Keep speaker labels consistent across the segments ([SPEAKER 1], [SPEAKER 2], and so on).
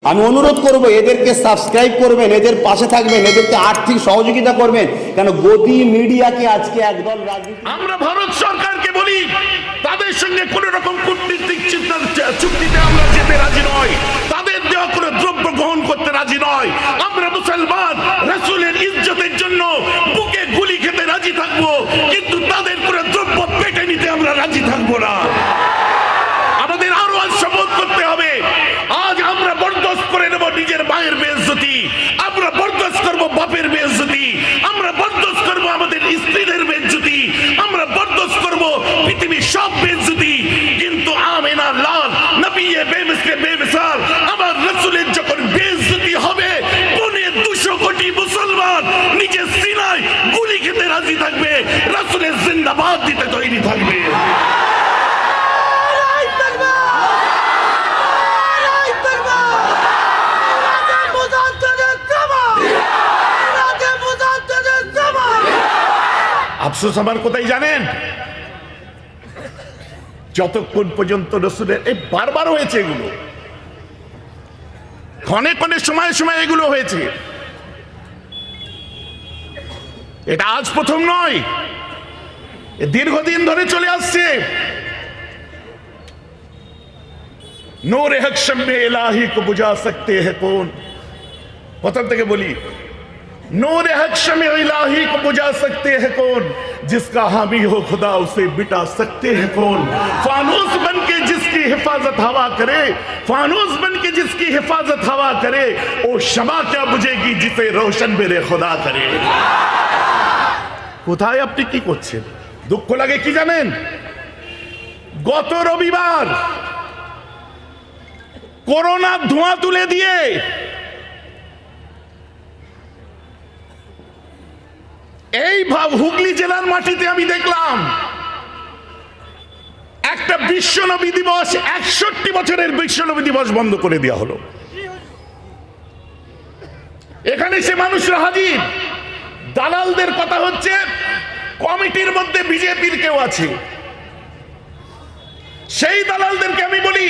[SPEAKER 1] আমি অনুরোধ করব এদেরকে সাবস্ক্রাইব করবেন, এদের পাশে থাকবেন, এদেরকে আর্থিক সহযোগিতা করবেন, কেন গদি মিডিয়াকে আজকে একদল রাজনীতি।
[SPEAKER 2] আমরা ভারত সরকারকে বলি তাদের সঙ্গে কোন রকম কূটনীতিক চুক্তিতে আমরা যেতে রাজি নয়, তাদের দেওয়া কোনো দ্রব্য গ্রহণ করতে রাজি নয়। আমরা মুসলমান, রাসূলের ইজ্জতের জন্য বুকে গুলি খেতে রাজি থাকবো, কিন্তু তাদের কোনো দ্রব্য পেটে নিতে আমরা রাজি থাকবো না। আমাদের আরো আজ শপথ করতে হবে। আজ আমরা বরদাস্ত করে নেব নিজের মায়ের বেইজ্জতি, আমরা বরদাস্ত করব বাপের বেইজ্জতি, আমরা বরদাস্ত করব আমাদের স্ত্রীদের বেইজ্জতি, আমরা বরদাস্ত করব পৃথিবীর সব বেইজ্জতি, কিন্তু আমিনা লাল নবী বেমিসলে বেমিসাল আমার রাসূলের যখন বেইজ্জতি হবে, পৌনে 200 কোটি মুসলমান নিজের সিনায় গুলি খেতে রাজি থাকবে, রাসূলের জিন্দাবাদ দিতে তৈরি থাকবে। আফসোস আমার কোথায় জানেন? যতক্ষণ পর্যন্ত রাসূলের এই বারবার হয়েছে, এগুলো ক্ষণে ক্ষণে সময়ে সময়ে এগুলো হয়েছে, এটা আজ প্রথম নয়, দীর্ঘদিন ধরে চলে আসছে। নূরে হক শম্মে ইলাহি কো বুঝা সকতে হ্যায় কোন, প্রথম থেকে বলি, नूर हक शम्मे इलाही को बुझा सकते हैं कौन, जिसका हामी हो खुदा उसे मिटा सकते हैं कौन। फानूस बन के जिसकी हिफाजत हवा करे, फानूस बन के जिसकी हिफाजत हवा करे, ओ शमा क्या बुझेगी जिसे रोशन मेरे खुदा करे। কোথায় আপনি কি করছেন? দুঃখ লাগে কি জানেন? গত রবিবার করোনা ধোঁয়া তুলে দিয়ে এই হুগলি জেলার মাটিতে আমি দেখলাম একটা বিশ্ব নবী দিবস, 61 বছরের বিশ্ব নবী দিবস বন্ধ করে দেওয়া হলো। এখানে সে মানুষরা হাজির, দালালদের কথা হচ্ছে কমিটির মধ্যে বিজেপির কেউ আছে। সেই দালালদেরকে আমি বলি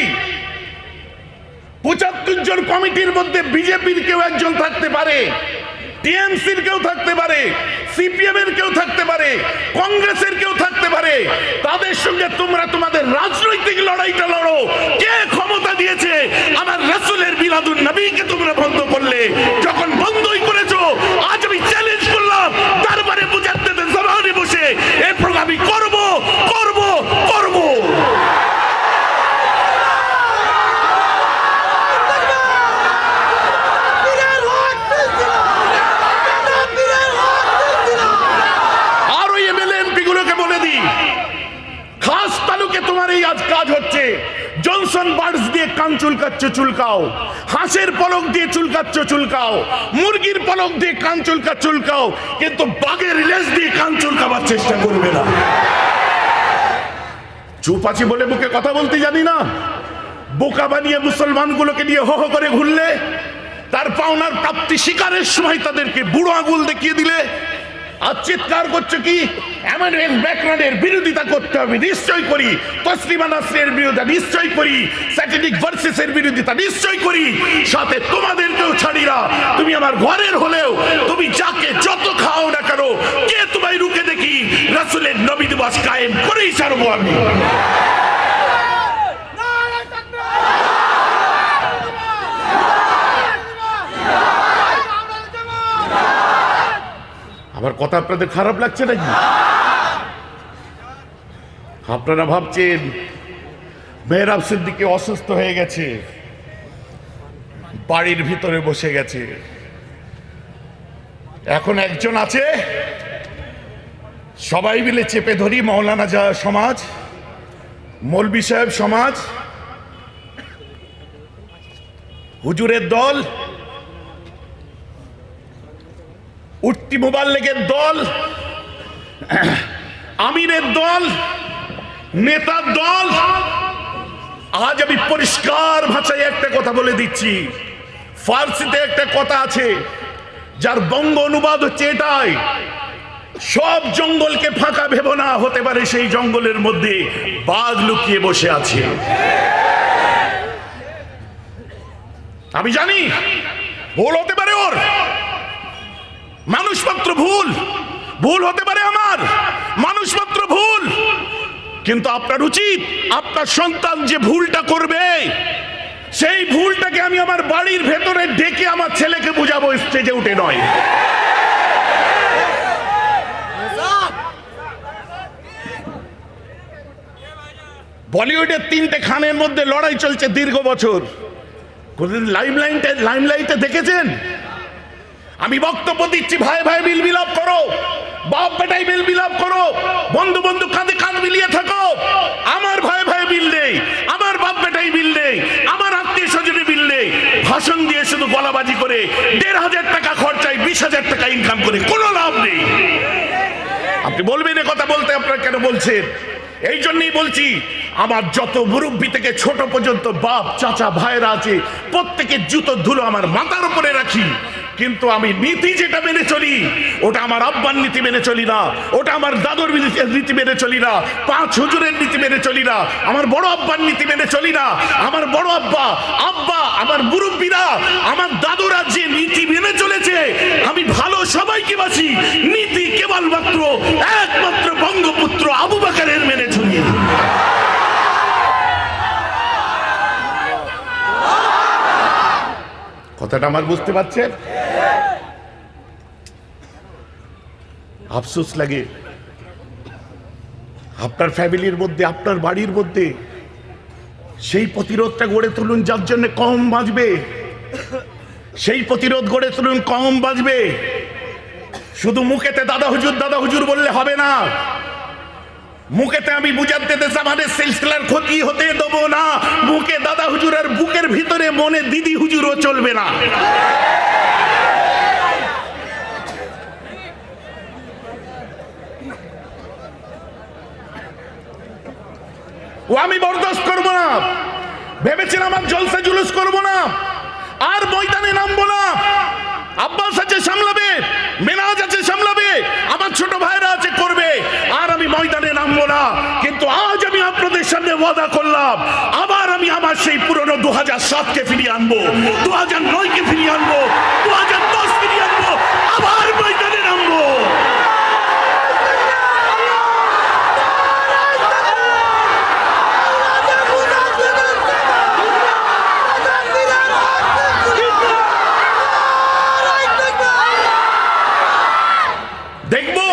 [SPEAKER 2] 75 জন কমিটির মধ্যে বিজেপির কেউ একজন থাকতে পারে, টিএমসির কেউ থাকতে পারে, সিপিএম এর কেউ থাকতে পারে, কংগ্রেসের কেউ থাকতে পারে। তাদের সঙ্গে তোমরা তোমাদের রাজনৈতিক লড়াইটা লড়ো। কে ক্ষমতা দিয়েছে আমার রাসূলের মিলাদুন নবীকে তোমরা বন্ধ করলে? যখন বন্ধই করেছো, আজ আমি চ্যালেঞ্জ করলাম দরবারে মুজাদ্দিদের জমানে বসে এই প্রোগ্রাম আমি করব করব করব। কাজ হচ্ছে জনসন বার্ডস দিয়ে কান চুলকাচ্ছ চুলকাও, হাঁসের পলক দিয়ে চুলকাচ্ছ চুলকাও, মুরগির পলক দিয়ে কান চুলকাও, কিন্তু বাঘের লেজ দিয়ে কান চুলকাবার চেষ্টা করবে না। চুপ আছি বলে মুখে কথা বলতে জানি না, বোকা বানিয়ে মুসলমানগুলোকে নিয়ে হো হো করে ঘুরলে, তার পাওনার প্রাপ্তি শিকারের সময় তাদেরকে বুড়ো আঙুল দেখিয়ে দিলে, আর চিৎকার করছো কি এমানুয়েল ম্যাক্রনের বিরোধিতা করতে হবে, নিশ্চয় করি। তসলিমা নাসরিনের বিরোধিতা নিশ্চয় করি, স্যাটেনিক ভার্সেসের বিরোধিতা নিশ্চয় করি, সাথে তোমাদেরকেও ছাড়ি না। তুমি আমার ঘরের হলেও তুমি যাকে যত খাও না কেন, কে তোমায় রুখে দেখি, রাসূলের নবী দিবস কায়েম করেই ছাড়বো আমি। আমার কথা আপনাদের খারাপ লাগছে নাকি? আপনারা ভাবছেন মেহরাব সিদ্দিকী অসুস্থ হয়ে গেছে, বাড়ির ভিতরে বসে গেছে। এখন একজন আছে, সবাই মিলে চেপে ধরি, মাওলানা সমাজ, মৌলভী সাহেব সমাজ, হুজুরের দল, উট্টি মুবাল্লিগের দল, আমিরের দল, নেতার দল। আজ আমি পরিষ্কার ভাষায় একটা কথা বলে দিচ্ছি, ফার্সিতে একটা কথা আছে যার বঙ্গ অনুবাদ হচ্ছে এটাই, সব জঙ্গলকে ফাঁকা ভেবো না, হতে পারে সেই জঙ্গলের মধ্যে বাঘ লুকিয়ে বসে আছে। আমি জানি ভুল হতে পারে, ওর মানুষ মাত্র ভুল, ভুল হতে পারে আমার, মানুষ মাত্র ভুল, কিন্তু আপনার উচিত আপনার সন্তান যে ভুলটা করবে সেই ভুলটাকে আমি আমার বাড়ির ভেতরে ডেকে আমার ছেলেকে বুঝাবো, স্টেজে উঠে নয়। বলিউডের 3টে খানের মধ্যে লড়াই চলছে দীর্ঘ বছর, কোনদিন লাইমলাইটে দেখেছেন? আমি বক্তব্য দিচ্ছি, ভাই ভাই বিল বিলাপ করো, বাপ বেটাই বিল বিলাপ করো, বন্ধু বন্ধু কাঁধে কাঁধ মিলিয়ে থাকো। আমার ভাই ভাই বিল নেই, আমার বাপ বেটাই বিল নেই, আমার আত্মীয় স্বজনে বিল নেই। ভাষণ দিয়ে শুধু গলাবাজি করে 1,500 টাকা খরচায় 20,000 টাকা ইনকাম করে কোনো লাভ নেই। আপনি বলবেন এ কথা বলতে আপনারা কেন বলছেন? এই জন্যই বলছি, আমার যত মুরব্বী থেকে ছোট পর্যন্ত বাপ চাচা ভাইরা আছে, প্রত্যেকের জুতোর ধুলো আমার মাথার উপরে রাখি, কিন্তু আমি নীতি যেটা মেনে চলি ওটা আমার আব্বার নীতি মেনে চলি না, ওটা আমার দাদুর নীতি মেনে চলি না, 5 হুজুরের নীতি মেনে চলি না, আমার বড় আব্বার নীতি মেনে চলি না। আমার বড় আব্বা আমার মুরব্বীরা আমার দাদুরা যে নীতি মেনে চলেছে, আমি ভালো সবাইকে বাসি, নীতি কেবলমাত্র একমাত্র বঙ্গপুত্র আবু বকরের মেনে চলি। কথাটা আমার বুঝতে পারছেন? আফসোস লাগে, আপনার ফ্যামিলির মধ্যে, আপনার বাড়ির মধ্যে সেই প্রতিরোধটা গড়ে তুলুন যার জন্য কম বাঁচবে, সেই প্রতিরোধ গড়ে তুলুন কম বাঁচবে। শুধু মুখেতে দাদা হুজুর বললে হবে না, মুখেতে আমি বুঝাতে দেশ আমাদের সিলসিলার ক্ষতি হতে দেবো না, মুখে দাদা হুজুর আর বুকের ভিতরে মনে দিদি হুজুরও চলবে না। ও আমি বরদাস্ত করবো না, ভেবেছিলাম আর জলসা জুলুস করবো না, আর ময়দানে নামবো না। আব্বাস আছে সামলাবে, মেনাজ আছে সামলাবে, আমার ছোট ভাইরা আছে করবে, আর আমি ময়দানে নামবো না। কিন্তু আজ আমি আপনাদের সামনে ওয়াদা করলাম, আবার আমি আমার সেই পুরনো 2007-কে ফিরিয়ে আনবো, 2009-কে ফিরিয়ে আনবো, 2010 ফিরিয়ে আনবো, আবার ময়দানে নামবো। দেখবো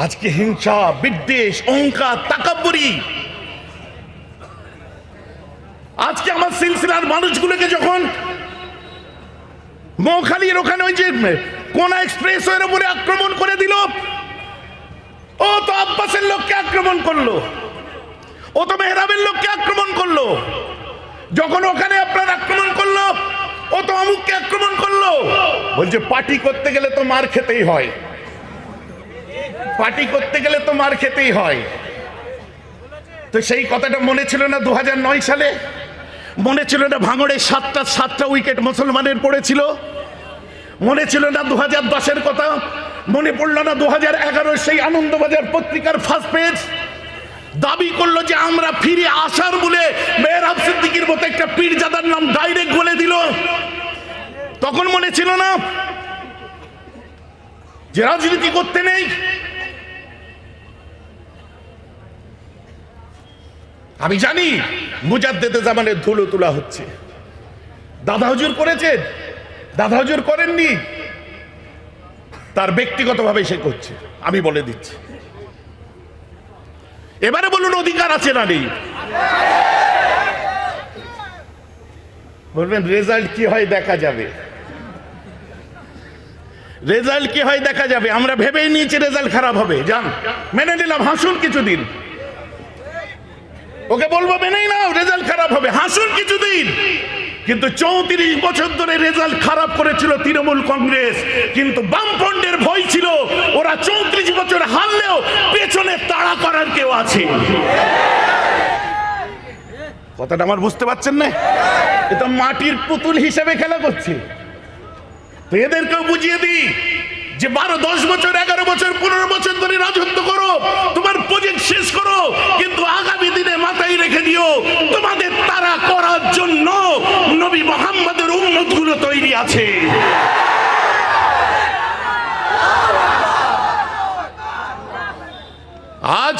[SPEAKER 2] আজকে হিংসা, বিদ্বেষ, অহংকার, তাকাব্বুরি, আজকে আমার সিলসিলার মানুষগুলোকে যখন মৌখালীর ওখানে ওই যে কোনা এক্সপ্রেসওয়ের উপরে আক্রমণ করে দিল, ও তো আব্বাসের লোককে আক্রমণ করলো, ও তো মেহরাবের লোককে আক্রমণ করলো, যখন ওখানে আপনার আক্রমণ করলো, ও তো অমুককে আক্রমণ করলো। বলছে পার্টি করতে গেলে তো মার খেতেই হয়, পার্টি করতে গেলে তো মার খেতেই হয়। তো সেই কথাটা মনে ছিল না 2009 সালে? মনে ছিল না ভাঙড়ে 7টা উইকেট মুসলমানের পড়েছিল? মনে ছিল না 2010-এর কথা? মনে পড়লো না 2011 সেই আনন্দবাজার পত্রিকার ফার্স্ট পেজ দাবি করলো যে আমরা ফিরে আসার বলে মেহরাব সিদ্দিকীর মতো একটা পীরজাদার নাম ডাইরেক্ট বলে দিল? তখন মনে ছিল না যে রাজনীতি করতে নেই? আমি জানি মুজাদ্দেদে জামানের ধুলো তোলা হচ্ছে, দাদা হুজুর করেছেন, দাদা হুজুর করেননি, তার ব্যক্তিগতভাবে সে করছে, আমি বলে দিচ্ছি। এবারে বলুন অধিকার আছে না নেই? বলবেন রেজাল্ট কি হয় দেখা যাবে, রেজাল্ট কি হয় দেখা যাবে। আমরা ভেবেই নিয়েছি রেজাল্ট খারাপ হবে, যান মেনে নিলাম, হাসুন কিছুদিন, ওকে বলবো মেনেই নাও রেজাল্ট খারাপ হবে, হাসুন কিছুদিন। কিন্তু 34 বছর ধরে রেজাল্ট খারাপ করেছিল তৃণমূল কংগ্রেস, কিন্তু বামফ্রন্টের ভয় ছিল, ওরা 34 বছর হারলেও পেছনে তাড়া করার কেউ আছে। কথাটা আমার বুঝতে পারছেন না? এটা মাটির পুতুল হিসেবে খেলা করছে। তো এদেরকেও বুঝিয়ে দিই, যে 12-10 বছর 11 বছর 15 বছর ধরে রাজত্ব করো, তোমার প্রজেক্ট শেষ করো, কিন্তু আগামী দিনে মাথায় রেখে দিও তোমাদের তারা করার জন্য নবী মুহাম্মদের উম্মতগুলো তৈরি আছে। আজ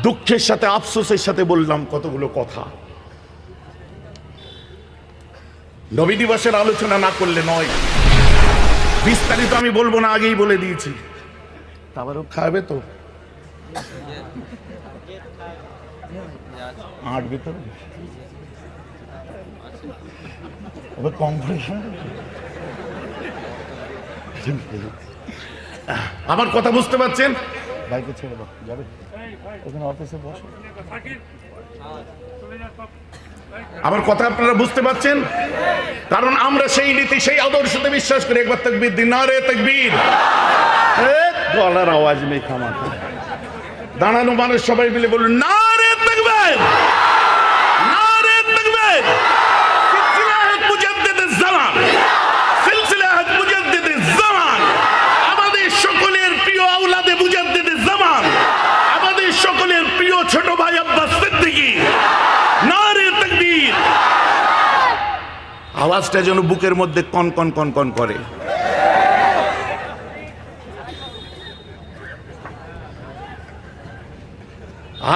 [SPEAKER 2] দুঃখের সাথে আফসোসের সাথে বললাম কতগুলো কথা। নবী দিবসের আলোচনা না করলে নয়, বিস্তারিত আমি বলবো না, আগেই বলে দিয়েছি। তারপরেও খাবে তো আট ভিতরে আমার কথা বুঝতে পারছেন? বাইকে ছেড়ে দাও, যাবে ওখানে অফিসে বসো। আমার কথা আপনারা বুঝতে পারছেন? কারণ আমরা সেই নীতি সেই আদর্শতে বিশ্বাস করি। একবার তাকবীর দিন, নারে তাকবীর। গলার আওয়াজ নেই, খামা দাঁড়ানো মানুষ সবাই মিলে বলুন নারে তাকবীর, নারে তাকবীর। সিলসিলাতুল মুজাদ্দিদিজ জামান, সিলসিলাতুল মুজাদ্দিদিজ জামান, আমাদের সকলের প্রিয় আওলাদে মুজাদ্দিদিজ জামান, আমাদের সকলের প্রিয় ছোট ভাই আব্বাস সিদ্দিকী। নারে তাকবীর। আওয়াজটা যেন বুকের মধ্যে কন কন কন কন করে।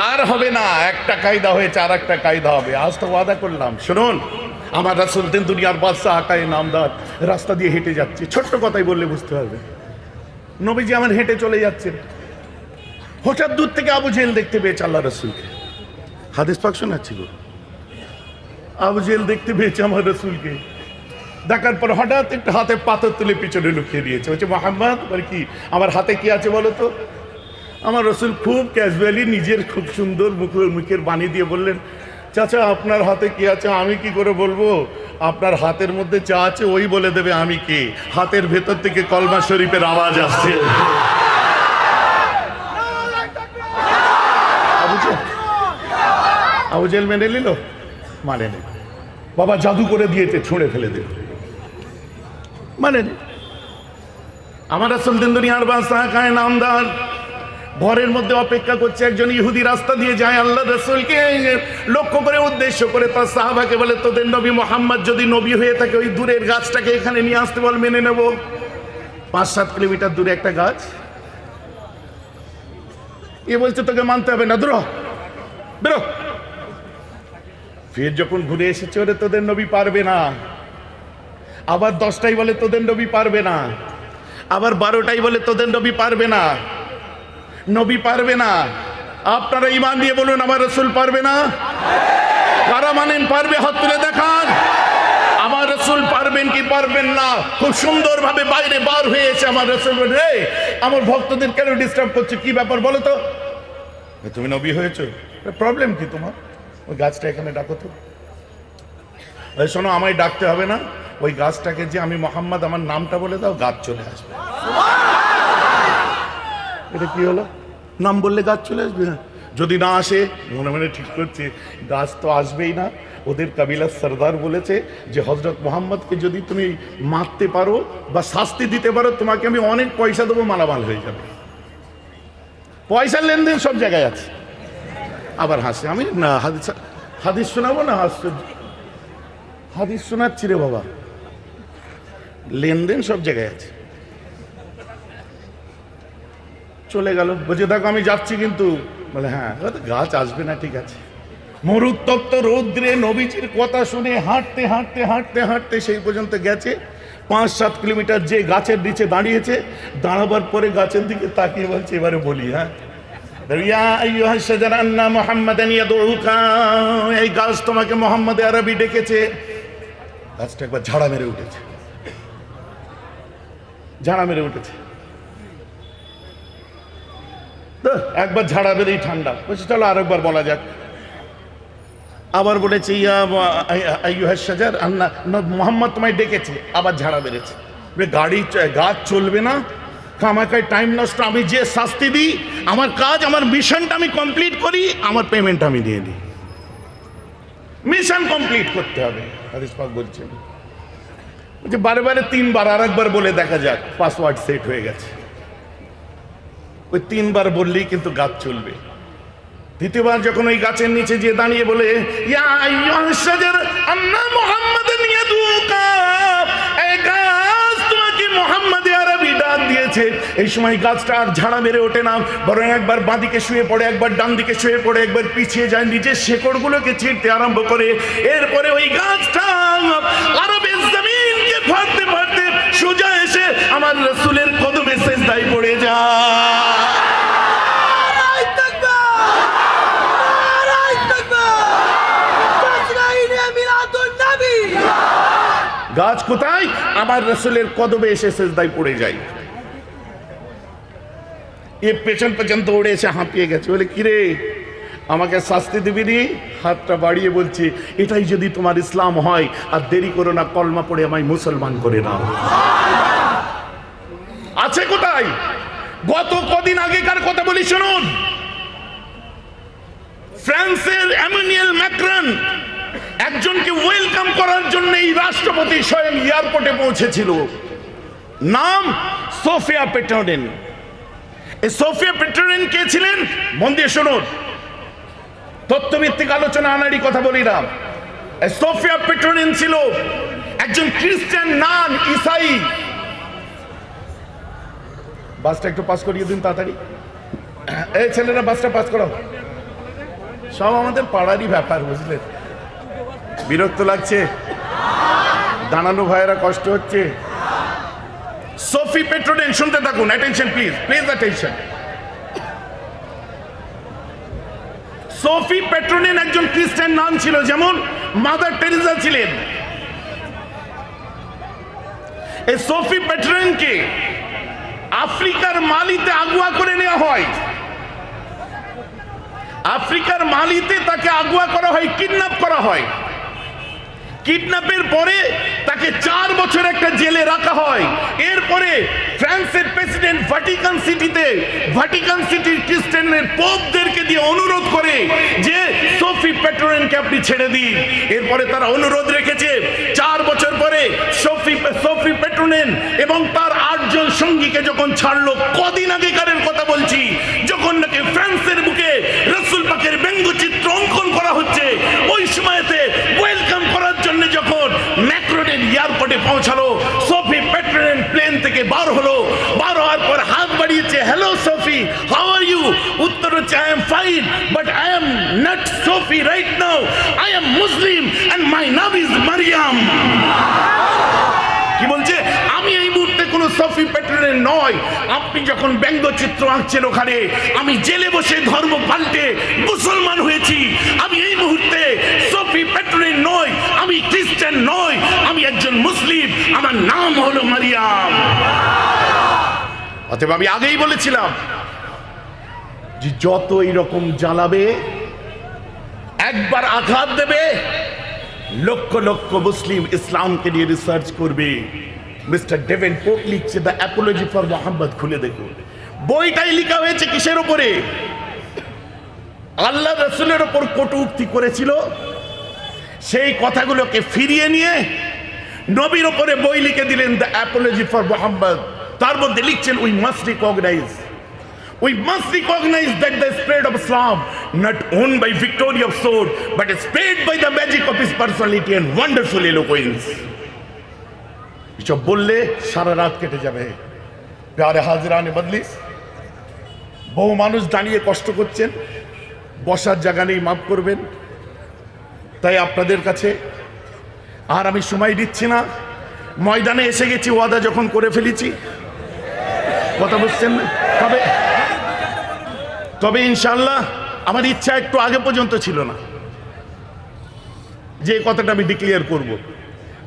[SPEAKER 2] আর হবে না, একটা কায়দা হয়েছে, আর একটা কায়দা হবে। আজ তো ওয়াদা করলাম, শুনুন, আমার রাসূল দিন দুনিয়ার বাদশা আকায়ে নামদার রাস্তা দিয়ে হেঁটে যাচ্ছে। ছোট্ট কথাই বললে বুঝতে পারবে। নবীজি আমার হেঁটে চলে যাচ্ছেন, হঠাৎ দূর থেকে আবু জেহেল দেখতে পেয়েছে আল্লাহ রাসূলকে। হাদিস পাক শোনাচ্ছিল, আবু জেহেল দেখতে পেয়েছে আমার রাসূলকে। দেখার পর হঠাৎ একটা হাতে পাথর তুলে পিছনে লুকিয়ে দিয়েছে। বলছে মুহাম্মদ, বলে কি আমার হাতে কি আছে বলো তো? আমার রাসূল খুব ক্যাজুয়ালি নিজের খুব সুন্দর মুখের বাণী দিয়ে বললেন, চাচা আপনার হাতে কি আছে আমি কি করে বলবো? আপনার হাতের মধ্যে যা আছে ওই বলে দেবে আমি কে। হাতের ভেতর থেকে কলমা শরীফের আওয়াজ আসছে। আবু জেহেল মেনে নিল? মানে নি। বাবা জাদু করে দিয়েছে, ছুঁড়ে ফেলে দিল, মানে নি। আমার রাসূল দিন দুনিয়ার বাদশা আকায়ে নামদার ঘরের মধ্যে অপেক্ষা করছে। একজন ইহুদি রাস্তা দিয়ে যায়, আল্লাহ রাসূলকে লক্ষ্য করে উদ্দেশ্য করে তার সাহাবাকে বলে, তোদের নবী মুহাম্মদ যদি নবী হয়ে থাকে ওই দূরের গাছটাকে এখানে নিয়ে আসতে বল, মেনে নেব। 5-7 কিলোমিটার দূরে একটা গাছ। এ বলছে তোকে মানতে হবে না, দূর বেরো। ফের যখন ঘুরে এসেছে, ওরে তোদের নবী পারবে না। আবার 10টাই বলে তোদের নবী পারবে না। আবার 12টাই বলে তোদের নবী পারবে না, নবী পারবে না। আপনারা ঈমান দিয়ে বলুন আমার রাসূল পারবে না? কারা মানেন পারবে? হাত তুলে দেখান। আমার রাসূল পারবেন কি পারবেন না? খুব সুন্দরভাবে বাইরে বার হয়ে এসে আমার রাসূল বলে, রে আমার ভক্তদের কেন ডিস্টার্ব করছে, কি ব্যাপার বলো তো? তুমি নবী হয়েছো, প্রবলেম কি তোমার? ওই গাছটা এখানে ডাকো তো। শোনো, আমায় ডাকতে হবে না, ওই গাছটাকে যে আমি মোহাম্মদ আমার নামটা বলে দাও, গাছ চলে আসবে। এটা কি হলো? নাম বললে গাছ চলে আসবে? যদি না আসে, মনে মনে ঠিক করছে গাছ তো আসবেই না। ওদের কাবিলার সরদার বলেছে যে হযরত মুহাম্মদকে যদি তুমি মারতে পারো বা শাস্তি দিতে পারো, তোমাকে আমি অনেক পয়সা দেবো, মালামাল হয়ে যাবে। পয়সার লেনদেন সব জায়গায় আছে। আবার হাসে। আমি না হাদিস শোনাবো না? হাদিস শোনাচ্ছি রে বাবা, লেনদেন সব জায়গায় আছে। চলে গেল, বলছে দেখো আমি যাচ্ছি কিন্তু। বলে হ্যাঁ, গাছ আসবে না, ঠিক আছে। মরুত্তপ্ত রৌদ্রে নবীজির কথা শুনে হাঁটতে হাঁটতে হাঁটতে হাঁটতে সেই পর্যন্ত গেছে। 5-7 কিলোমিটার যে গাছের নিচে দাঁড়িয়েছে, দাঁড়াবার পরে গাছের দিকে তাকিয়ে বলছে, এবারে বলি, হ্যাঁ, এই গাছ তোমাকে মোহাম্মদ আরবি ডেকেছে। গাছটা একবার ঝাড়া মেরে উঠেছে, ঝাড়া মেরে উঠেছে। একবার ঝাড়া বেরেই ঠান্ডা। বলছে চলো আরেকবার বলা যাক। আবার বলেছে মোহাম্মদ তোমায় ডেকেছে, আবার ঝাড়া বেড়েছে। গাছ চলবে না, খামাখায় টাইম নষ্ট। আমি যে শাস্তি দিই, আমার কাজ, আমার মিশনটা আমি কমপ্লিট করি, আমার পেমেন্ট আমি দিয়ে দিই। মিশন কমপ্লিট করতে হবে, হাদিস পাক বলছেন। যে বারে বারে 3 বার, আর একবার বলে দেখা যাক পাসওয়ার্ড সেট হয়ে গেছে। ওই 3 বার বললেই কিন্তু গাছ চলবে। দ্বিতীয়বার যখন ওই গাছের নিচে যে দাঁড়িয়ে বলে ইয়া আইয়ুহাশ শাজার আন্না মুহাম্মাদান ইয়াদুকা, এই গাছ তোমাকে মুহাম্মদ আরবি ডাক দিয়েছে, এই সময় গাছটা আর ঝাড়া মেরে ওঠে না, বরং একবার বাঁদিকে শুয়ে পড়ে, একবার ডান দিকে শুয়ে পড়ে, একবার পিছিয়ে যায়, নিজের শেকড়গুলোকে ছিঁড়তে আরম্ভ করে। এরপরে ওই গাছটা আরবের জমিনকে ফাড়তে ফাড়তে সোজা এসে আমার রাসূলের কদমে সিজদায় পড়ে যায়। গাছ কোথায়? আমার রাসূলের কদমে এসে সিজদায় পড়ে যায়। এ পেছন পেছন দৌড়ে এসে হাঁপিয়ে গেছে, বলে কিরে আমাকে শাস্তি দিবি নি? হাতটা বাড়িয়ে বলছে, এটাই যদি তোমার ইসলাম হয়, আর দেরি করো না, কলমা পড়ে আমায় মুসলমান করে নাও। আছে কোথায়? গত কদিন আগেকার কথা বলি শুনুন। ফ্রান্সের এমানুয়েল ম্যাক্রন একজনকে ওয়েলকাম করার জন্য এই রাষ্ট্রপতি স্বয়ং এয়ারপোর্টে পৌঁছেছিল। নাম সোফিয়া পেট্রোনিন। এই সোফিয়া পেট্রোনিন কে ছিলেন? মন দিয়ে শুনুন, তথ্যভিত্তিক আলোচনা আনারই কথা বলি না। এই সোফিয়া পেট্রোনিন ছিল একজন খ্রিস্টান নান ইসাই। বাসটা একটু পাস করিয়ে দিন তাড়াতাড়ি। এই ছেলেরা বাসটা পাস করো। সব আমাদের পাড়ারই ব্যাপার, বুঝলেন? বিরক্ত লাগছে? দাঁড়ানো ভাইয়েরা কষ্ট হচ্ছে? সোফি পেট্রোনিন, শুনতে থাকুন, attention please, please attention. Sophie Petronin একজন খ্রিস্টান নাম ছিল, যেমন মাদার টেরেসা ছিলেন। এই সোফি পেট্রোনিনকে আফ্রিকার মালিতে আগুয়া করে নেওয়া হয়। আফ্রিকার মালিতে তাকে আগুয়া করা হয়, কিডন্যাপ করা হয়। কিডন্যাপের পরে তাকে 4 বছর একটা জেলে রাখা হয়। এরপরে ফ্রান্সের প্রেসিডেন্ট ভ্যাটিকান সিটির খ্রিস্টানদের পোপদেরকে দিয়ে অনুরোধ করে যে সোফি পেট্রোনিনকে আপনি ছেড়ে দিন। এরপরে তারা অনুরোধ রেখেছে। 4 বছর পরে সোফি পেট্রোনিন এবং তার 8 জন সঙ্গীকে যখন ছাড়লো, কদিন আগেকারের কথা বলছি, যখন নাকি ফ্রান্সের বুকে রাসূল পাকের ব্যঙ্গচিত্র অঙ্কন করা হচ্ছে, ওই সময়তে ওয়েলকাম করার জন্য যখন ম্যাক্রনের এয়ারপোর্টে পৌঁছালো, সোফি পেট্রোনিন প্লেন থেকে বার হলো। বার হওয়ার পর হাত বাড়িয়েছে, hello Sophie, how are you? উত্তর হচ্ছে, I am fine, but I am not Sophie right now, I am Muslim and my name is Mariam. কি বলছে? আমি এই মুহূর্তে কোনো সোফি পেট্রোনিন নয়। আপনি যখন ব্যঙ্গচিত্র আঁকছেন ওখানে, আমি জেলে বসে ধর্ম পাল্টে মুসলমান হয়েছি। আমি এই মুহূর্তে সোফি পেট্রোনিন নয়, আমি খ্রিস্টান নয়, আমি একজন মুসলিম, আমার নাম হলো মারিয়াম। অতএব আমি আগেই বলেছিলাম যে যত এইরকম জ্বালাবে, একবার আঘাত দেবে, লক্ষ লক্ষ মুসলিম ইসলামকে নিয়ে রিসার্চ করবে। মিস্টার ডেভেনপোর্ট লিখছে দ্য অ্যাপোলজি ফর মোহাম্মদ, খুলে দেখুন। বইটাই লেখা হয়েছে কিসের উপরে? আল্লাহ রাসূলের উপর কটূক্তি করেছিল, সেই কথাগুলোকে ফিরিয়ে নিয়ে নবীর উপরে বই লিখে দিলেন দ্য অ্যাপোলজি ফর মোহাম্মদ। তার মধ্যে লিখছেন, we must recognize that the spread of Islam not won by victory of sword, but spread by the magic of his personality and wonderful eloquence. এসব বললে সারা রাত কেটে যাবে। প্যারে হাজরানে মজলিস, বহু মানুষ দাঁড়িয়ে কষ্ট করছেন, বসার জায়গা নেই, মাফ করবেন। তাই আপনাদের কাছে আর আমি সময় দিচ্ছি না, ময়দানে এসে গেছি, ওয়াদা যখন করে ফেলেছি, কথা বুঝছেন না? তবে ইনশাআল্লাহ আমার ইচ্ছা একটু আগে পর্যন্ত ছিল না যে কথাটা আমি ডিক্লেয়ার করব।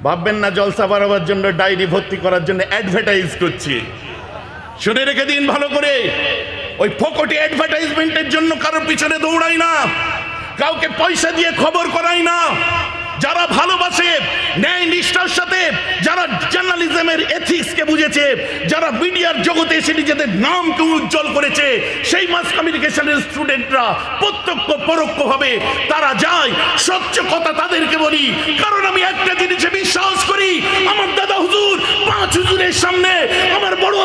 [SPEAKER 2] ভাববেন না জলসা বাড়াবার জন্য, ডায়েরি ভর্তি করার জন্য অ্যাডভার্টাইজ করছি। শুনে রেখে দিন ভালো করে, ওই ফকটে অ্যাডভার্টাইজমেন্টের জন্য কারোর পিছনে দৌড়াই না, কাউকে পয়সা দিয়ে খবর করাই না। যারা ভালোবাসে ন্যায় নিষ্ঠার সাথে, যারা জার্নালিজমের এথিক্সকে বুঝেছে, যারা মিডিয়ার জগতে এসে নিজেদের নামকে উজ্জ্বল করেছে, সেই মাস কমিউনিকেশনের স্টুডেন্টরা প্রত্যক্ষ পরোক্ষভাবে তারা যায়। সত্য কথা তাদেরকে বলি, কারণ আমি একটা জিনিসে বিশ্বাস করি, আমার দাদা হুজুরের সামনে, আমার বড়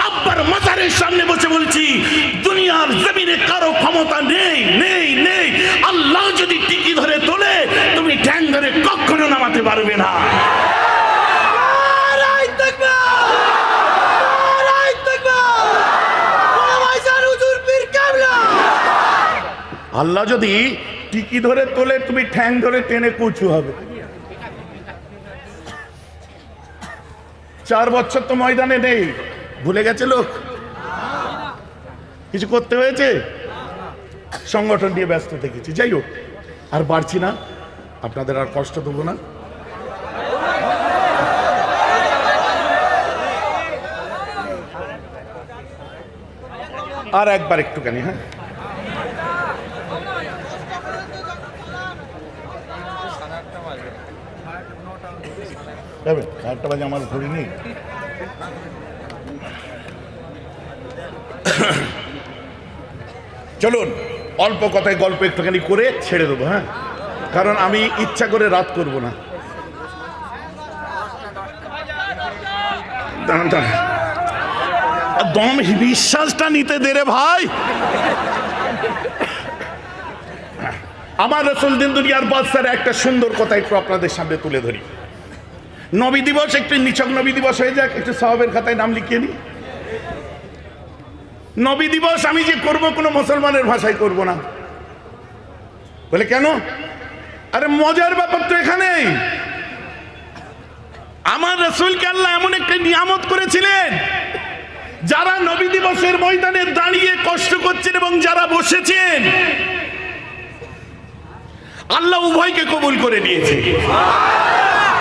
[SPEAKER 2] আব্বার মাজারের সামনে বসে বলছি, দুনিয়ার জমিনে কারো ক্ষমতা নেই নেই নেই। আল্লাহ যদি টিকি ধরে তোলে, তুমি ঠ্যাং ধরে কখনো নামাতে পারবে না। আল্লাহ যদি টিকি ধরে তোলে, তুমি ঠ্যাং ধরে টেনে কুচু হবে। 4 বছর তো ময়দানে নেই, ভুলে গেছে লোক। কিছু করতে হয়েছে, সংগঠন নিয়ে ব্যস্ত থেকেছি। যাই হোক, আর বাড়ছি না, আপনাদের আর কষ্ট দেবো না। আর একবার একটুখানি, হ্যাঁ, যাবেন 8টা বাজে, আমার ঘড়ি নেই। চলুন অল্প কথায় গল্প একটুখানি করে ছেড়ে দেবো, হ্যাঁ, কারণ আমি ইচ্ছা করে রাত করব না। দম বিশ্বাসটা নিতে দে রে ভাই। আমার রাসূল দিন দুনিয়ার বাদশার একটা সুন্দর কথা একটু আপনাদের সামনে তুলে ধরি। নবী দিবস একটু নিছক নবী দিবস হয়ে যাক, একটু সওয়াবের খাতায় নাম লিখিয়ে নি। নবী দিবস আমি যে করব, কোনো মুসলমানের ভাষায় করব না। বলে কেন? আরে মজার ব্যাপার তো এখানেই। আমার রাসূলকে আল্লাহ এমন একটা নিয়ামত করেছিলেন, যারা নবী দিবসের ময়দানে দাঁড়িয়ে কষ্ট করছেন এবং যারা বসেছেন, আল্লাহ উভয়কে কবুল করে নিয়েছে।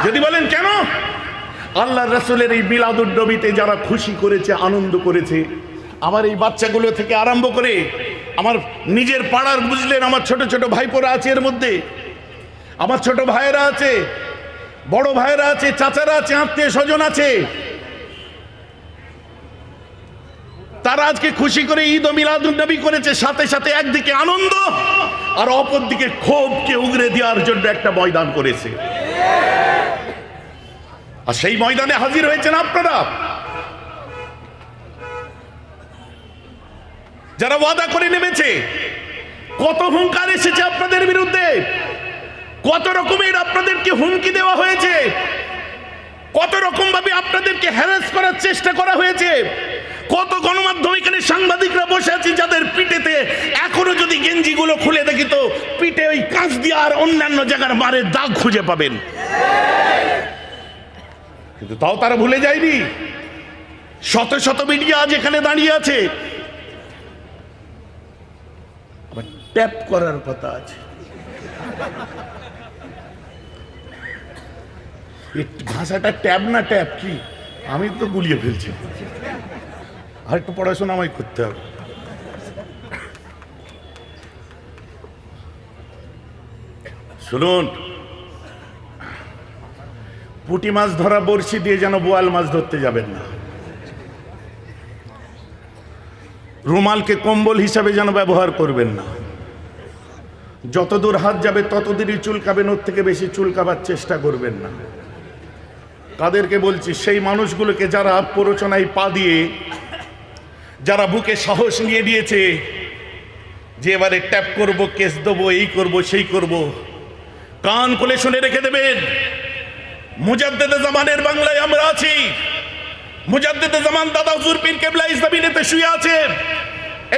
[SPEAKER 2] যদি বলেন কেন? আল্লাহ রাসূলের এই মিলাদুন নবীতে যারা খুশি করেছে, আনন্দ করেছে, আমার এই বাচ্চাগুলো থেকে আরম্ভ করে আমার নিজের পাড়ার, বুঝলেন, আমার ছোট ছোট ভাইপোরা আছে, এর মধ্যে আমার ছোট ভাইয়েরা আছে, বড় ভাইয়েরা আছে, চাচারা আছে, আত্মীয় স্বজন আছে, তারা আজকে খুশি করে ঈদ ও মিলাদুন নবী করেছে। সাথে সাথে একদিকে আনন্দ আর অপরদিকে ক্ষোভকে উগরে দেওয়ার জন্য একটা ময়দান করেছে। আর সেই ময়দানে হাজির হয়েছেন আপনারা, যারা ওয়াদা করে নেমেছে। কত হুঙ্কার এসেছে আপনাদের বিরুদ্ধে, কত রকমের আপনাদেরকে হুমকি দেওয়া হয়েছে, কত রকম ভাবে আপনাদেরকে হ্যারাস করার চেষ্টা করা হয়েছে। কত গণমাধ্যম এখানে সাংবাদিকরা বসে আছে, যাদের পিঠেতে এখনো যদি গেঞ্জিগুলো খুলে দেখি তো পিঠে ওই কাঁচ দিয়ে আর অন্যান্য জায়গার মারের দাগ খুঁজে পাবেন। কিন্তু তাও তারা ভুলে যায়নি। শত শত মিডিয়া আজ এখানে দাঁড়িয়ে আছে, আবার ট্যাপ করার কথা আছে। ভাষাটা ট্যাব না ট্যাপ কি, আমি তো গুলিয়ে ফেলছি। আর একটু পড়াশোনা আমায় করতে হবে। শুনুন, পুঁটি মাছ ধরা বড়শি দিয়ে যেন বোয়াল মাছ ধরতে যাবেন না। রুমালকে কম্বল হিসাবে যেন ব্যবহার করবেন না। যতদূর হাত যাবে ততদূরই চুলকাবেন, ওর থেকে বেশি চুলকাবার চেষ্টা করবেন না। কাদেরকে বলছি? সেই মানুষগুলোকে যারা প্ররোচনায় পা দিয়ে, যারা বুকে সাহস নিয়ে দিয়েছে যে এবারে ট্যাপ করব, কেস দেবো, এই করব, সেই করব। কান খুলে শুনে রেখে দেবেন, মুজাদ্দেদে জামানের বাংলায় আমরা আছি। মুজাদ্দেদে জামান দাদা হুজুর পীর কেবলা এই জমিনেতে শুয়ে আছে।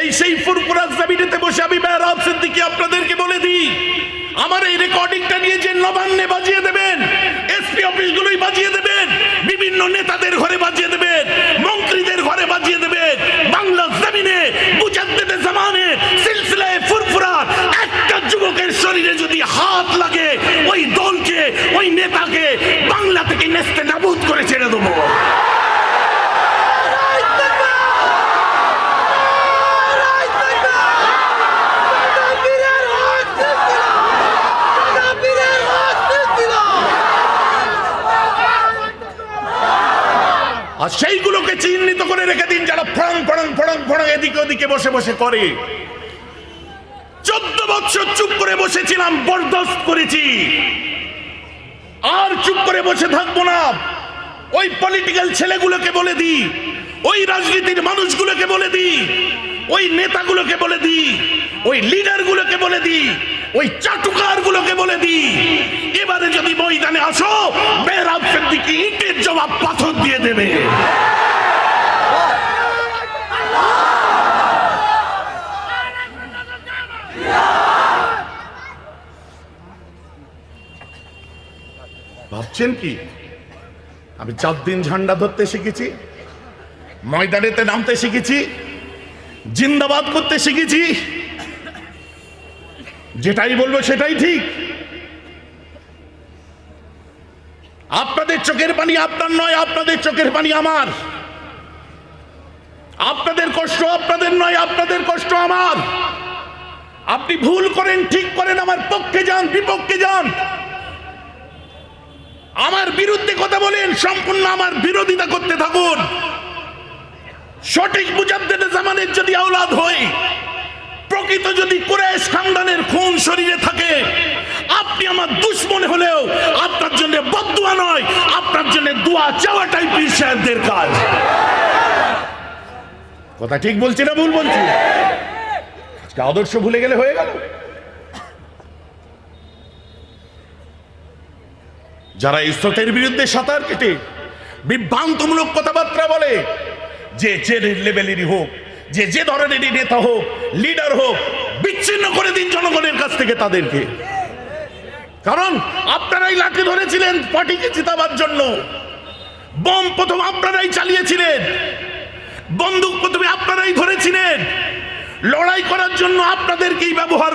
[SPEAKER 2] এই সেই ফুরফুরা জমিনেতে বসে আমি মেহরাব সিদ্দিকী আপনাদেরকে বলে দিই, আমার এই রেকর্ডিংটা নিয়ে যে নবান্নে বাজিয়ে দেবেন, এসপি অফিসগুলোই বাজিয়ে দেবেন, বিভিন্ন নেতাদের ঘরে বাজিয়ে দেবেন, মন্ত্রীদের ঘরে বাজিয়ে দেবেন, বাংলা জমিনে মুজাদ্দেদে জামানের সিলসিলায়ে ফুরফুরার একটা যুবকের শরীরে যদি হাত লাগে, ওই দলকে, ওই নেতাকে বাংলা থেকে নেস্তে নাবুদ করে ছেড়ে দেবো। আর সেইগুলোকে চিহ্নিত করে রেখে দিন, যারা ফড়ং ফড়ং ফড়ং ফড়ং এদিকে ওদিকে বসে বসে করে। 14 বছর চুপ করে বসেছিলাম, বরদাস্ত করেছি, আর চুপ করে বসে থাকবো না। ওই পলিটিক্যাল ছেলেগুলোকে বলে দিই, ওই রাজনীতির মানুষগুলোকে বলে দিই, ওই নেতাগুলোকে বলে দিই, ওই লিডারগুলোকে বলে দিই, ওই চাটুকারগুলোকে বলে দিই, এবারে যদি ময়দানে আসো মেহরাব সিদ্দিকী ইটের জবাব পাথর দিয়ে দেবে। ভাবছেন কি আমি 4 দিন ঝান্ডা ধরতে শিখেছি, ময়দানেতে নামতে শিখেছি, জিন্দাবাদ করতে শিখেছি, যেটাই বলবো সেটাই ঠিক। আপনাদের চোখের পানি আপনার নয়, আপনাদের চোখের পানি আমার। আপনাদের কষ্ট আপনাদের নয়, আপনাদের কষ্ট আমার। আপনি ভুল করেন ঠিক করেন, আমার পক্ষে যান বিপক্ষে যান, আমার বিরুদ্ধে কথা বলেন, সম্পূর্ণ আমার বিরোধিতা করতে থাকুন। সঠিক মুজাদ্দেদ জামানের যদি আওলাদ হই, প্রকৃত যদি কুরাইশ খানদানের খুন শরীরে থাকে, আপনি আমার দুশমন হলেও আপনার জন্য বদদুয়া নয়, আপনার জন্য দোয়া চাওয়াটাই পীর সাহেবদের কাজ। কথা ঠিক বলছি না ভুল বলছি? আজকে আদর্শ ভুলে গেলে হয়ে গেল। যারা এই স্রোতের বিরুদ্ধে সাঁতার কেটে বিভ্রান্তমূলক কথাবার্তা বলে, যে লেভেলেরই হোক, যে ধরনেরই নেতা হোক, লিডার হোক, বিচ্ছিন্ন করে দিন জনগণের কাছ থেকে তাদেরকে। কারণ আপনারাই লাঠি ধরেছিলেন পার্টিকে জিতাবার জন্য, বোম প্রথম আপনারাই চালিয়েছিলেন, বন্দুক প্রথমে আপনারাই ধরেছিলেন, লড়াই করার জন্য আপনাদেরকেই ব্যবহার